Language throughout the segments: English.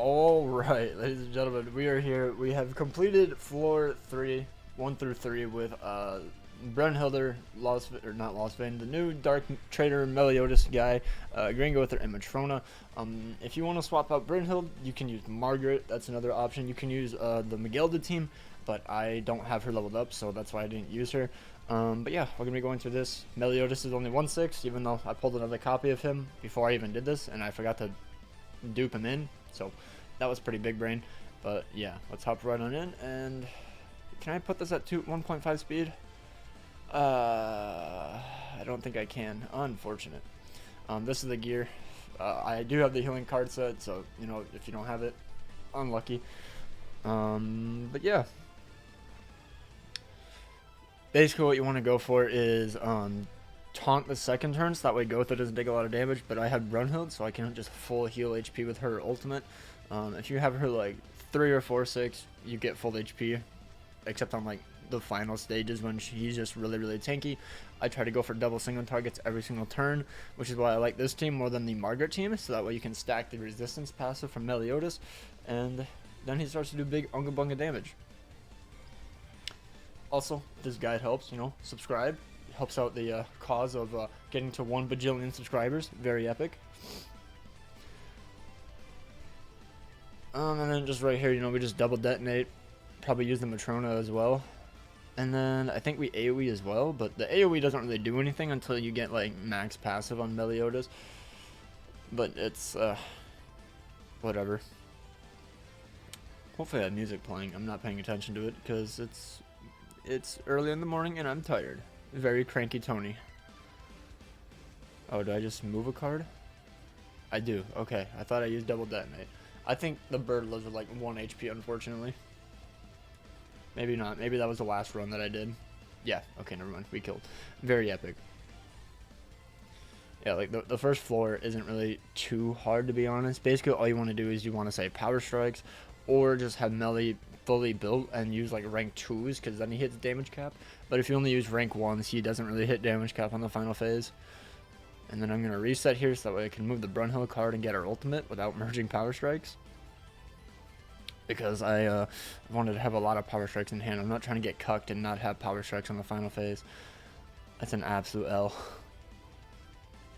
All right, ladies and gentlemen, we are here. We have completed floor 1 through 3 with Brunhilde, not Lostvane, the new Dark Traitor Meliodas guy, Gringo with their image Frona. If you want to swap out Brunhilde, you can use Margaret. That's another option. You can use the Megilda team, but I don't have her leveled up, so that's why I didn't use her. But yeah, we're gonna be going through this. Meliodas is only 1/6, even though I pulled another copy of him before I even did this, and I forgot to dupe him in. So that was pretty big brain. But yeah, let's hop right on in. And can I put this at 1.5 speed? I don't think I can. Unfortunate. This is the gear. I do have the healing card set, so you know, if you don't have it, unlucky. But yeah, basically what you want to go for is taunt the second turn, so that way Gotha doesn't take a lot of damage. But I have Brunhilde, so I can just full heal HP with her ultimate. If you have her like 3 or 4, 6, you get full HP, except on like the final stages when she's just really tanky. I try to go for double single targets every single turn, which is why I like this team more than the Margaret team, so that way you can stack the resistance passive from Meliodas, and then he starts to do big unga bunga damage. Also, this guide helps, you know, subscribe. It helps out the cause of getting to 1 bajillion subscribers. Very epic. And then just right here, you know, we just double detonate. Probably use the Matrona as well. And then I think we AoE as well, but the AoE doesn't really do anything until you get like max passive on Meliodas. But it's whatever. Hopefully I have music playing. I'm not paying attention to it because it's early in the morning and I'm tired. Very cranky Tony. Oh, do I just move a card? I do. Okay, I thought I used double detonate. I think the bird lives with like 1 HP, unfortunately. Maybe not. Maybe that was the last run that I did. Yeah, okay, never mind. We killed. Very epic. Yeah, like the first floor isn't really too hard, to be honest. Basically, all you want to do is you want to say power strikes, or just have Melee fully built and use like rank 2s, because then he hits damage cap. But if you only use rank 1s, he doesn't really hit damage cap on the final phase. And then I'm going to reset here so that way I can move the Brunhilde card and get her ultimate without merging power strikes. Because I wanted to have a lot of power strikes in hand. I'm not trying to get cucked and not have power strikes on the final phase. That's an absolute L.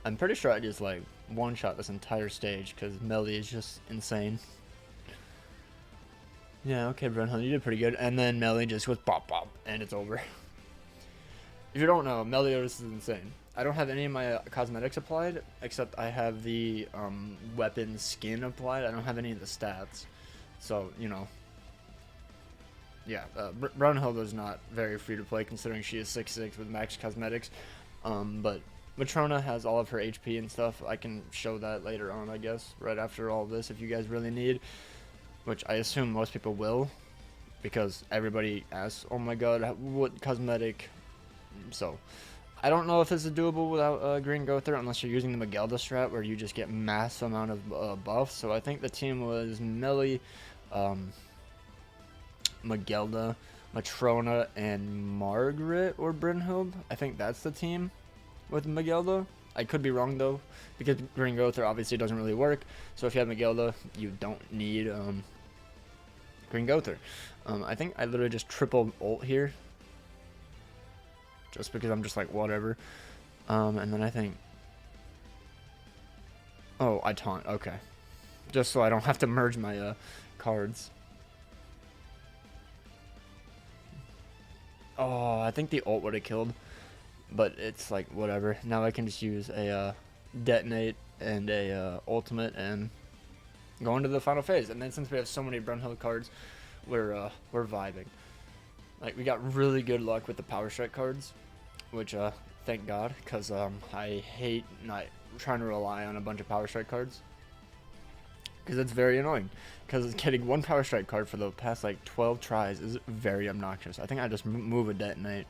I'm pretty sure I just like one-shot this entire stage because Melee is just insane. Yeah, okay, Brunhilde, you did pretty good. And then Melee just goes bop bop and it's over. If you don't know, Meliodas is insane. I don't have any of my cosmetics applied, except I have the weapon skin applied. I don't have any of the stats. So, you know, yeah, Brunhilde is not very free to play considering she is 6'6" with max cosmetics. But Matrona has all of her HP and stuff. I can show that later on, I guess, right after all this if you guys really need. Which I assume most people will, because everybody asks, oh my god, what cosmetic? So, I don't know if this is doable without Green Gother, unless you're using the Megilda strat, where you just get mass amount of buffs. So I think the team was Melee, Megilda, Matrona, and Margaret or Brunhilde. I think that's the team with Megilda. I could be wrong though, because Green Gother obviously doesn't really work. So if you have Megilda, you don't need Green Gother. I think I literally just triple ult here, just because I'm just like whatever. And then I think, oh, I taunt. Okay, just so I don't have to merge my cards. Oh, I think the ult would have killed, but it's like whatever. Now I can just use a detonate and a ultimate and go into the final phase. And then since we have so many Brunhilde cards, we're vibing. Like, we got really good luck with the power strike cards, which thank God, because I hate not trying to rely on a bunch of power strike cards, because it's very annoying. Because getting 1 power strike card for the past like 12 tries is very obnoxious. I think I just move a detonate.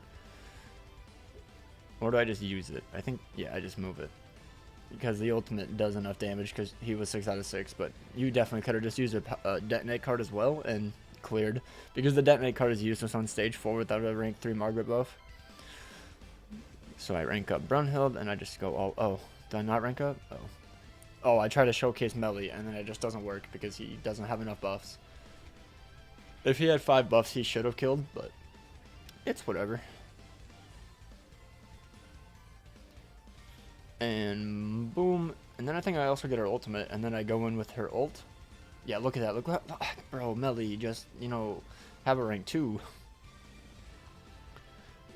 Or do I just use it? I think, yeah, I just move it. Because the ultimate does enough damage because he was 6 out of 6. But you definitely could have just used a detonate card as well and cleared. Because the detonate card is useless on stage 4 without a rank 3 Margaret buff. So I rank up Brunhilde and I just go, oh, did I not rank up? Oh. Oh, I try to showcase Melee, and then it just doesn't work because he doesn't have enough buffs. If he had 5 buffs, he should have killed, but it's whatever. And boom. And then I think I also get her ultimate, and then I go in with her ult. Yeah, look at that. Look what, bro, Melee, just, you know, have a rank 2.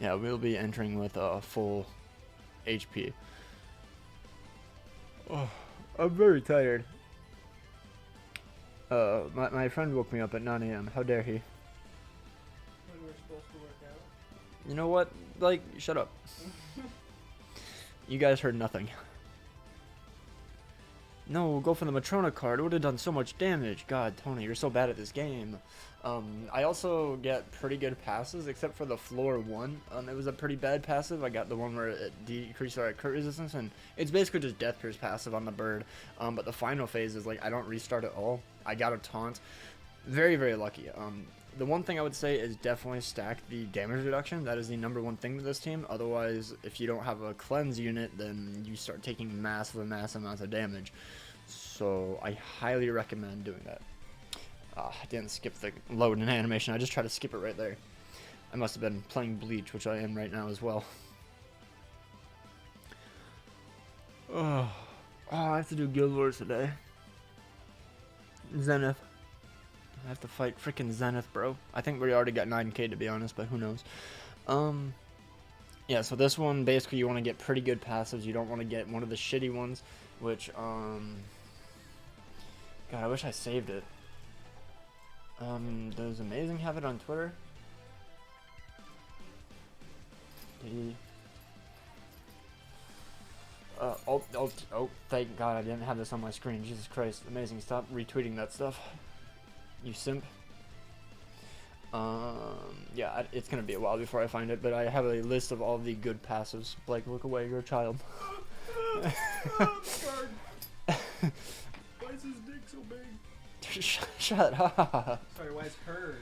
Yeah, we'll be entering with full HP. Oh, I'm very tired. My friend woke me up at 9 a.m. How dare he? When we're supposed to work out. You know what? Like, shut up. You guys heard nothing. No, go for the Matrona card. It would have done so much damage. God, Tony, you're so bad at this game. I also get pretty good passes, except for the floor 1. It was a pretty bad passive. I got the one where it decreased our crit resistance, and it's basically just Death Pierce passive on the bird. But the final phase is like I don't restart at all. I got a taunt. Very, very lucky. The one thing I would say is definitely stack the damage reduction. That is the #1 thing with this team. Otherwise, if you don't have a cleanse unit, then you start taking massive amounts of damage. So I highly recommend doing that. I didn't skip the loading animation. I just tried to skip it right there. I must have been playing Bleach, which I am right now as well. Oh, I have to do Guild Wars today. Zenith. I have to fight freaking Zenith, bro. I think we already got 9k to be honest, but who knows. Yeah, so this one, basically you want to get pretty good passives. You don't want to get one of the shitty ones, which, God, I wish I saved it. Does Amazing have it on Twitter? Oh, thank God I didn't have this on my screen. Jesus Christ. Amazing, stop retweeting that stuff. You simp. Yeah, it's gonna be a while before I find it, but I have a list of all the good passives. Blake, look away, you're a child. Why is his dick so big? Shut up. Sorry, why is her?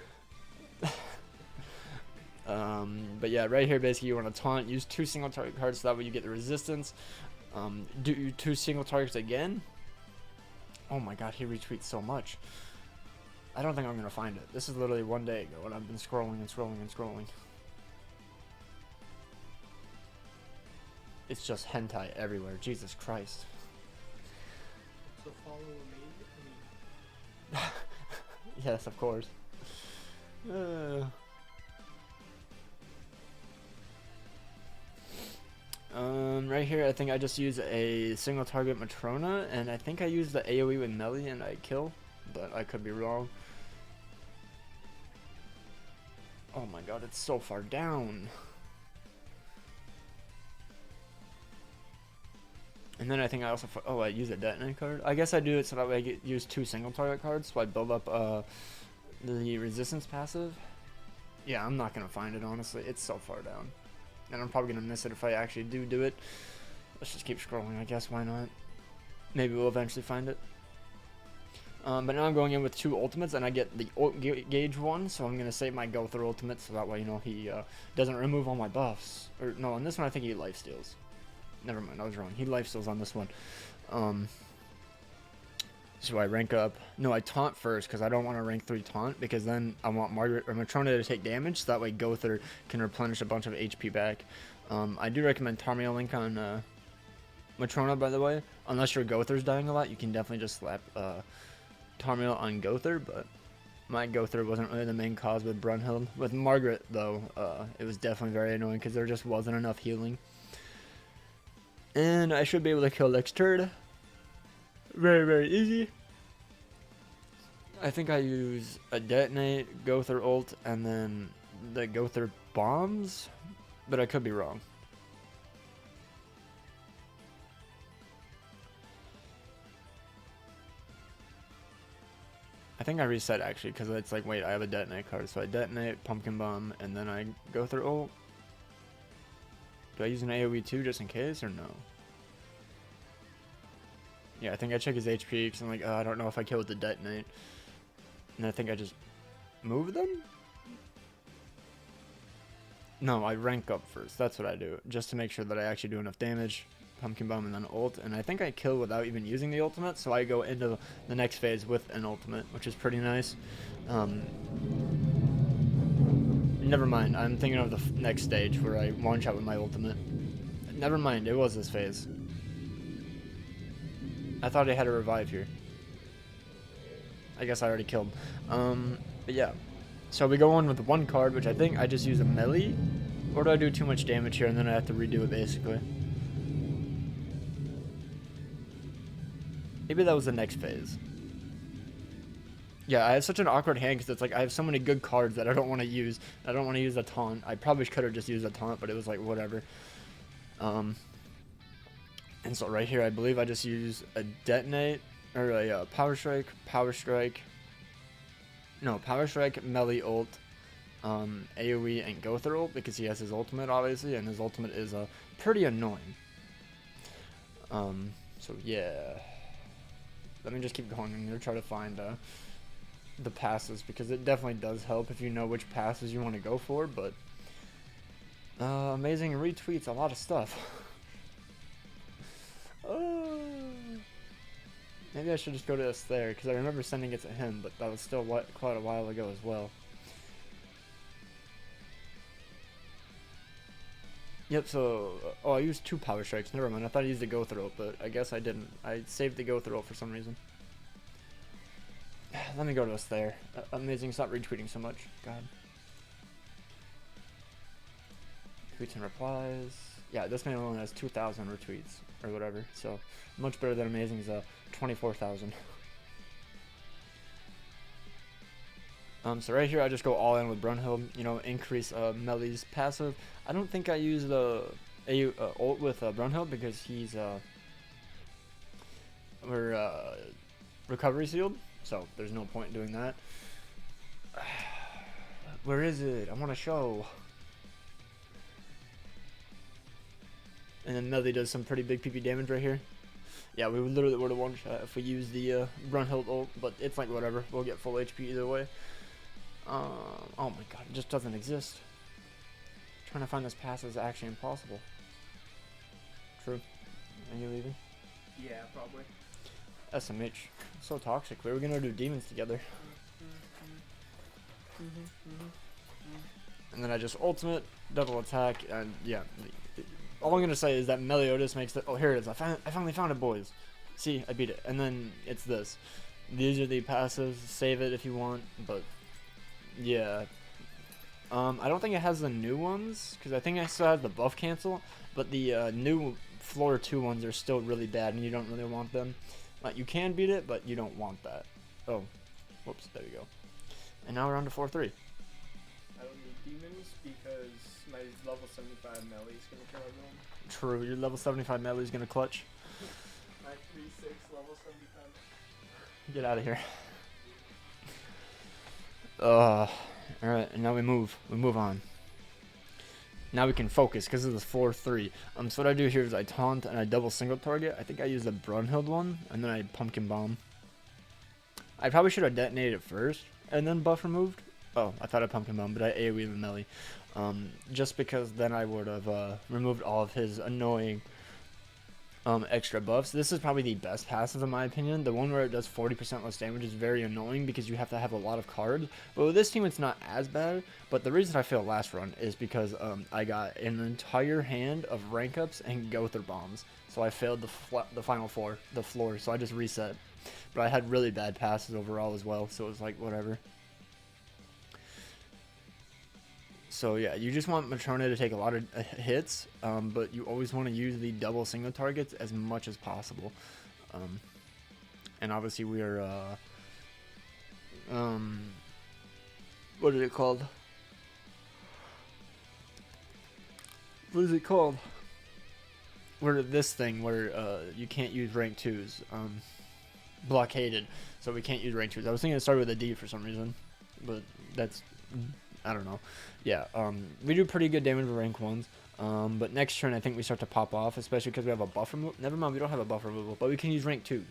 But yeah, right here, basically, you want to taunt, use 2 single target cards, so that way you get the resistance. Do 2 single targets again. Oh my God, he retweets so much. I don't think I'm gonna find it. This is literally 1 day ago, and I've been scrolling and scrolling and scrolling. It's just hentai everywhere. Jesus Christ. So follow me. Yes, of course. Right here, I think I just use a single target Matrona, and I think I use the AoE with Melee and I kill, but I could be wrong. Oh my God, it's so far down. And then I think I also, I use a detonate card. I guess I do it so that way I use 2 single target cards, so I build up the resistance passive. Yeah, I'm not gonna find it, honestly. It's so far down, and I'm probably gonna miss it if I actually do it. Let's just keep scrolling, I guess. Why not? Maybe we'll eventually find it. But now I'm going in with 2 ultimates, and I get the gauge one, so I'm gonna save my Gother ultimate, so that way, you know, he doesn't remove all my buffs. Or no, on this one I think he lifesteals. Never mind, I was wrong. He lifesteals on this one. So I rank up. No, I taunt first because I don't want to rank 3 taunt, because then I want Margaret or Matrona to take damage, so that way Gother can replenish a bunch of HP back. I do recommend Tarmiel Link on Matrona, by the way. Unless your Gother's dying a lot, you can definitely just slap Tarmiel on Gother, but my Gother wasn't really the main cause with Brunhild. With Margaret, though, it was definitely very annoying because there just wasn't enough healing. And I should be able to kill next turn. Very, very easy. I think I use a detonate, Gother ult, and then the Gother bombs, but I could be wrong. I think I reset actually, because it's like, wait, I have a detonate card, so I detonate, pumpkin bomb, and then I Gother ult. Do I use an AoE too, just in case, or no? Yeah, I think I check his HP, because I'm like, I don't know if I kill with the detonate. And I think I just move them? No, I rank up first. That's what I do, just to make sure that I actually do enough damage. Pumpkin Bomb, and then ult, and I think I kill without even using the ultimate, so I go into the next phase with an ultimate, which is pretty nice. Never mind, I'm thinking of the next stage where I one-shot with my ultimate. Never mind, it was this phase. I thought I had a revive here. I guess I already killed. But yeah. So we go on with one card, which I think I just use a melee. Or do I do too much damage here and then I have to redo it basically? Maybe that was the next phase. Yeah, I have such an awkward hand because it's like I have so many good cards that I don't want to use. I don't want to use a taunt. I probably could have just used a taunt, but it was like whatever. And so right here, I believe I just use a detonate or a power strike, no, power strike, melee ult, AoE, and go through ult because he has his ultimate obviously, and his ultimate is pretty annoying. So yeah, let me just keep going. I'm gonna try to find the passes because it definitely does help if you know which passes you want to go for. But amazing retweets, a lot of stuff. Maybe I should just go to this there because I remember sending it to him, but that was still quite a while ago as well. Yep, so oh, I used 2 power strikes. Never mind. I thought I used the go through, but I guess I didn't. I saved the go through for some reason. Let me go to us there. Amazing, stop retweeting so much. God. Tweets and replies. Yeah, this man only has 2,000 retweets or whatever, so much better than Amazing's 24,000. So right here I just go all in with Brunhild, you know, increase Melee's passive. I don't think I use the ult with Brunhild because he's we're recovery sealed, so there's no point in doing that. Where is it? I want to show. And then Melee does some pretty big PP damage right here. Yeah, we literally would have one-shot if we use the Brunhild ult, but it's like whatever. We'll get full HP either way. Oh my god, it just doesn't exist. Trying to find this pass is actually impossible. True. Are you leaving? Yeah, probably. SMH. So toxic. We were gonna do demons together. And then I just ultimate, double attack, and yeah. All I'm gonna say is that Meliodas makes the. Oh, here it is. I finally found it, boys. See, I beat it. And then it's this. These are the passives. Save it if you want, but yeah. I don't think it has the new ones because I think I still have the buff cancel, but the new floor 2 ones are still really bad, and you don't really want them. Like you can beat it, but you don't want that. Oh, whoops. There you go. And now we're on to floor 3. I don't need demons because my level 75 melee is gonna kill everyone. True, your level 75 melee is gonna clutch. My 3-6 level 75. Get out of here. Alright, and now we move on. Now we can focus because of this 4-3. So what I do here is I taunt and I double single target. I think I use the Brunhild one, and then I pumpkin bomb. I probably should have detonated it first and then buff removed. Oh, I thought I pumpkin bomb, but I AoE with melee. Just because then I would have removed all of his annoying extra buffs. This is probably the best passive in my opinion. The one where it does 40% less damage is very annoying because you have to have a lot of cards. But with this team it's not as bad. But the reason I failed last run is because I got an entire hand of rank ups and go through bombs. So I failed the final floor. So I just reset. But I had really bad passes overall as well. So it was like whatever. So yeah, you just want Matrona to take a lot of hits, but you always want to use the double single targets as much as possible. And obviously we are, what is it called? What is it called? We're this thing where you can't use rank 2s, blockaded, so we can't use rank 2s. I was thinking it started with a D for some reason, but that's... I don't know. Yeah, we do pretty good damage with rank 1s. But next turn, I think we start to pop off, especially because we have a buff removal. Never mind, we don't have a buff removal, but we can use rank 2s.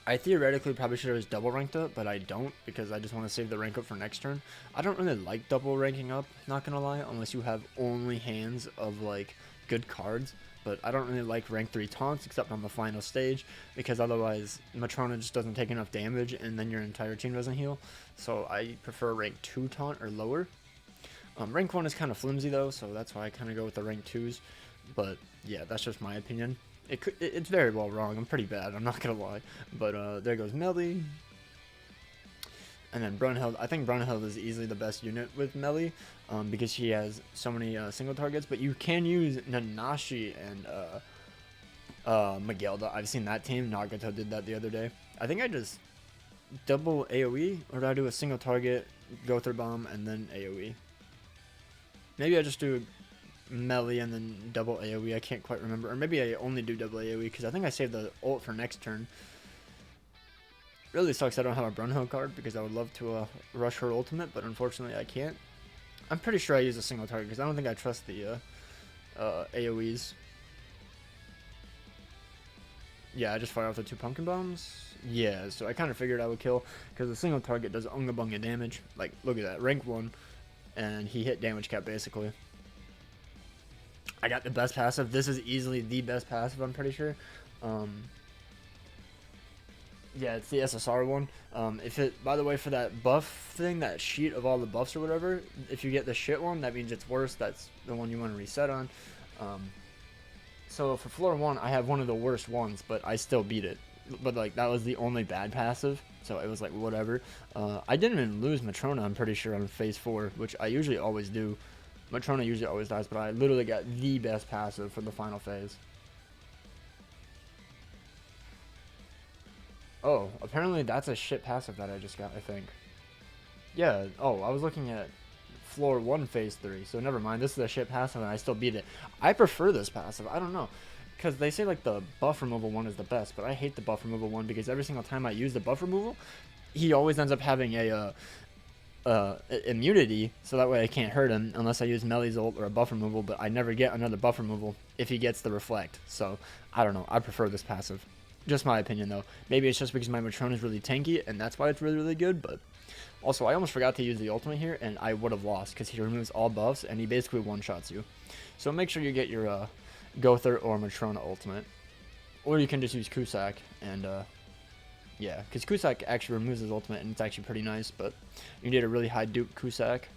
I theoretically probably should have just double ranked up, but I don't because I just want to save the rank up for next turn. I don't really like double ranking up, not gonna lie, unless you have only hands of like good cards. but I don't really like rank 3 taunts except on the final stage, because otherwise Matrona just doesn't take enough damage and then your entire team doesn't heal. So I prefer rank 2 taunt or lower. Rank 1 is kind of flimsy though, so that's why I kind of go with the rank 2s. But yeah, that's just my opinion. It's very well wrong. I'm pretty bad, I'm not gonna lie. But there goes Melee. And then Brunhild. I think Brunhild is easily the best unit with Melee, because she has so many single targets. But you can use Nanashi and Megilda. I've seen that team. Nagato did that the other day. I think I just double AoE, or do I do a single target, go through bomb, and then AoE? Maybe I just do Melee and then double AoE. I can't quite remember. Or maybe I only do double AoE, because I think I saved the ult for next turn. Really sucks I don't have a Brunhild card, because I would love to rush her ultimate, but unfortunately I can't. I'm pretty sure I use a single target, because I don't think I trust the AoEs. Yeah, I just fire off the 2 pumpkin bombs. Yeah, so I kind of figured I would kill, because the single target does unga bunga damage. Like, look at that, rank 1, and he hit damage cap basically. I got the best passive. This is easily the best passive, I'm pretty sure. Yeah, it's the SSR one. If it, by the way, for that buff thing, that sheet of all the buffs or whatever, if you get the shit one, that means it's worse. That's the one you want to reset on. So for floor 1, I have one of the worst ones, but I still beat it. But like, that was the only bad passive, so it was like whatever. I didn't even lose Matrona, I'm pretty sure, on phase 4, which I usually always do. Matrona usually always dies, but I literally got the best passive for the final phase. Oh, apparently that's a shit passive that I just got, I think. Yeah, oh, I was looking at floor 1 phase 3, so never mind. This is a shit passive and I still beat it. I prefer this passive, I don't know. Because they say like the buff removal one is the best, but I hate the buff removal one, because every single time I use the buff removal, he always ends up having a immunity, so that way I can't hurt him unless I use Melee's ult or a buff removal, but I never get another buff removal if he gets the reflect. So, I don't know, I prefer this passive. Just my opinion though. Maybe it's just because my Matrona is really tanky and that's why it's really, really good, but also I almost forgot to use the ultimate here and I would have lost, because he removes all buffs and he basically one-shots you. So make sure you get your Gother or Matrona ultimate. Or you can just use Cusack and yeah, because Cusack actually removes his ultimate and it's actually pretty nice, but you need a really high dupe Cusack.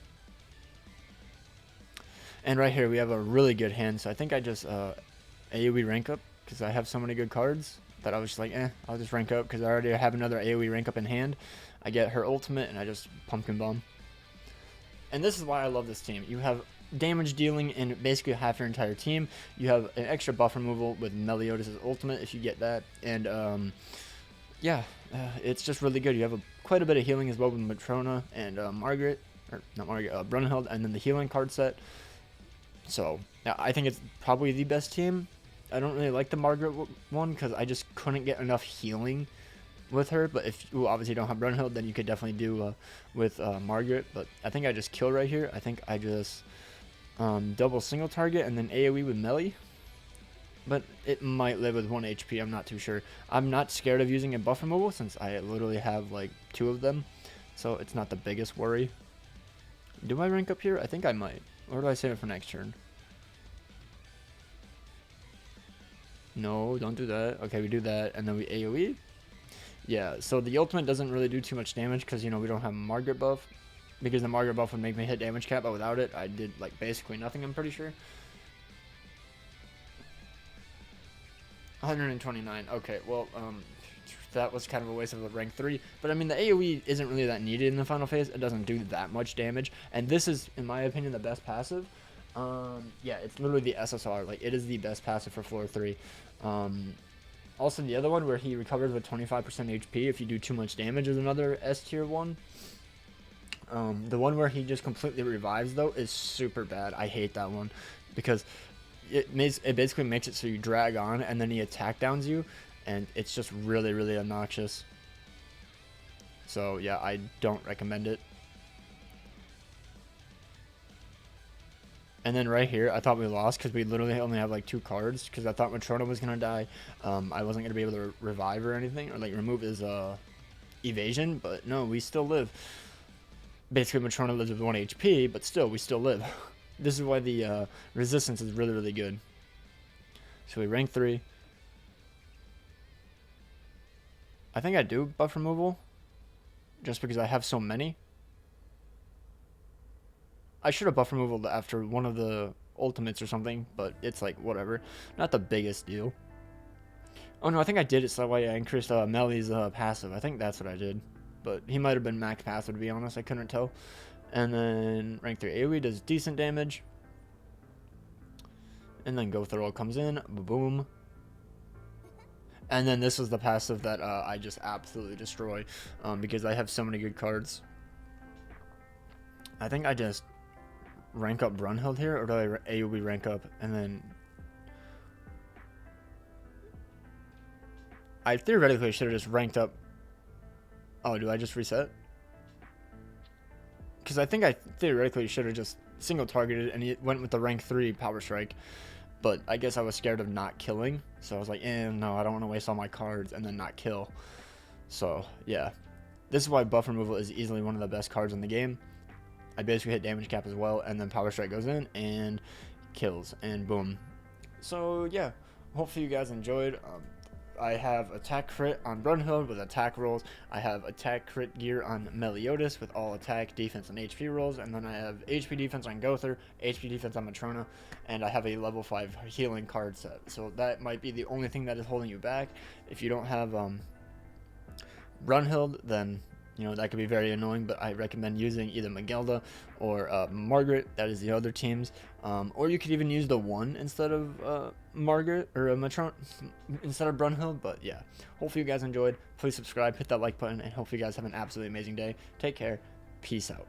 And right here we have a really good hand, so I think I just AoE rank up, because I have so many good cards that I was just like, I'll just rank up, because I already have another AoE rank up in hand. I get her ultimate and I just pumpkin bomb. And this is why I love this team. You have damage dealing in basically half your entire team. You have an extra buff removal with Meliodas' ultimate if you get that, and yeah, it's just really good. You have quite a bit of healing as well with Matrona and Brunhild, and then the healing card set. So yeah, I think it's probably the best team. I don't really like the Margaret one, because I just couldn't get enough healing with her. But if you obviously don't have Brunhild, then you could definitely do with Margaret. But I think I just kill right here. I think I just double single target and then AoE with Melee. But it might live with 1 HP, I'm not too sure. I'm not scared of using a buff removal, since I literally have like 2 of them. So it's not the biggest worry. Do I rank up here? I think I might. Or do I save it for next turn? No, don't do that. Okay, we do that, and then we AoE. Yeah, so the ultimate doesn't really do too much damage, because, you know, we don't have Margaret buff. Because the Margaret buff would make me hit damage cap, but without it, I did, like, basically nothing, I'm pretty sure. 129. Okay, well, that was kind of a waste of a rank 3. But, I mean, the AoE isn't really that needed in the final phase. It doesn't do that much damage. And this is, in my opinion, the best passive. Yeah, it's literally the SSR. Like, it is the best passive for floor 3. Also, the other one where he recovers with 25% HP if you do too much damage is another S tier one. The one where he just completely revives, though, is super bad. I hate that one, because it basically makes it so you drag on and then he attack downs you, and it's just really, really obnoxious. So yeah, I don't recommend it. And then right here, I thought we lost, because we literally only have like 2 cards, because I thought Matrona was going to die. I wasn't going to be able to revive or anything, or like remove his evasion, but no, we still live. Basically, Matrona lives with 1 HP, but still, we still live. This is why the resistance is really, really good. So we rank 3. I think I do buff removal, just because I have so many. I should have buff removal after one of the ultimates or something, but it's like whatever. Not the biggest deal. Oh no, I think I did it so that way I increased Meli's passive. I think that's what I did. But he might have been max passive, to be honest. I couldn't tell. And then rank 3 AoE does decent damage. And then Go Thorough comes in. Boom. And then this is the passive that I just absolutely destroy. Because I have so many good cards. I think I just rank up Brunhild here. Or do I AoE rank up and then... I theoretically should have just ranked up. Oh, do I just reset? Because I think I theoretically should have just single targeted and it went with the rank 3 power strike. But I guess I was scared of not killing. So I was like, no, I don't want to waste all my cards and then not kill. So, yeah. This is why buff removal is easily one of the best cards in the game. I basically hit damage cap as well. And then power strike goes in and kills. And boom. So, yeah. Hopefully you guys enjoyed. I have attack crit on Brunhild with attack rolls. I have attack crit gear on Meliodas with all attack, defense, and HP rolls. And then I have HP defense on Gother, HP defense on Matrona, and I have a level 5 healing card set. So that might be the only thing that is holding you back. If you don't have Brunhild, then that could be very annoying, but I recommend using either Magelda or Margaret. That is the other teams. Or you could even use the 1 instead of Margaret or Matrona instead of Brunhild. But yeah, hopefully you guys enjoyed. Please subscribe, hit that like button, and hopefully you guys have an absolutely amazing day. Take care. Peace out.